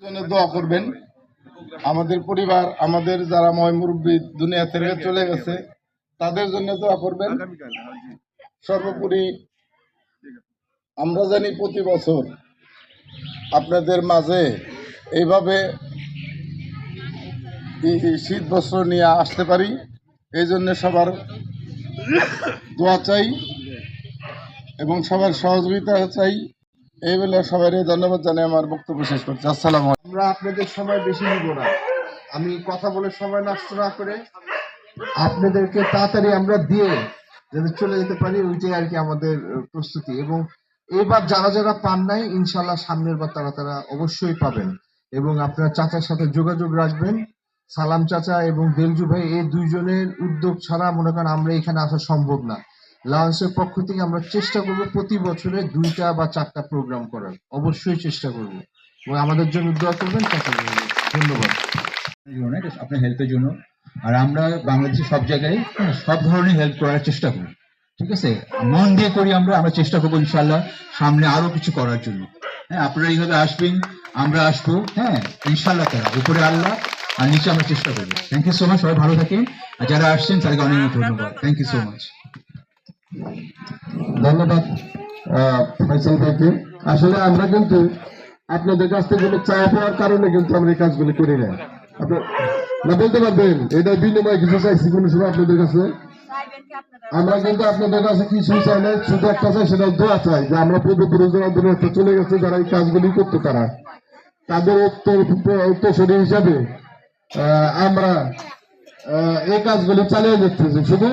জন্য দোয়া করবেন। আমাদের পরিবার, আমাদের যারা মুরব্বী দুনিয়া থেকে চলে গেছে তাদের জন্য দোয়া করবেন। সর্বোপরি আমরা জানি প্রতি বছর আপনাদের মাঝে এইভাবে শীত বস্ত্র নিয়ে আসতে পারি, এই জন্য সবার দোয়া চাই এবং সবার সহযোগিতা চাই। এই বলে সবাই ধন্যবাদ জানিয়ে আমার বক্তব্য শেষ করছি। আসসালামু আলাইকুম। আমরা আপনাদের সময় বেশি নিব না, আমি কথা বলে সময় নষ্ট না করে আপনাদেরকে তাড়াতাড়ি আমরা দিয়ে যাতে চলে যেতে পারি, ওইটাই আর কি আমাদের প্রস্তুতি। এবং এবার যারা যারা পান নাই ইনশাল্লাহ সামনের বার তারা অবশ্যই পাবেন। এবং আপনার চাচার সাথে যোগাযোগ রাখবেন, সালাম চাচা এবং দেলজু ভাই, এই দুইজনের উদ্যোগ ছাড়া মনে করেন আমরা এখানে আসা সম্ভব না। লায়ন্সের পক্ষ থেকে আমরা চেষ্টা করব প্রতি বছরে 2টা বা 4টা প্রোগ্রাম করার, অবশ্যই চেষ্টা করব। এবং আমাদের জন্য দোয়া করবেন। ধন্যবাদ আপনার হেল্পের জন্য। আর আমরা বাংলাদেশের সব জায়গায় সব ধরনের হেল্প করার চেষ্টা করি, ঠিক আছে? মন দিয়ে করি, আমরা চেষ্টা করবো ইনশাল্লাহ সামনে আরো কিছু করার জন্য। হ্যাঁ, আপনারা এইভাবে আসবেন, আমরা আসবো। হ্যাঁ, ইনশাল্লাহ তারা উপরে আল্লাহ আর নিচে আমরা চেষ্টা করবো। থ্যাংক ইউ সো মাচ, সবাই ভালো থাকেন। আর যারা আসছেন তাদেরকে অনেক ধন্যবাদ। Thank you so much. ধন্যবাদ ফয়সাল ভাইকে। আসলে আমরা কিন্তু আপনাদের কাছ থেকে কোনো চাওয়া পাওয়ার কারণে কিন্তু আমরা এই কাজগুলো করি না। না বলতে পারবেন এটা বিনিময় কিছু চাইছি কোনো সময় আপনাদের কাছে? আমরা কিন্তু আপনাদের কাছে কিছু চাই না, শুধু একটা চাই, সেটা দোয়া চাই যে আমরা পূর্বপুরুষ যারা দুনিয়াতে চলে গেছে, যারা এই কাজগুলি করতে তারা তাদের উত্তরসূরি হিসাবে আমরা এই কাজগুলি চালিয়ে যাচ্ছি। শুধু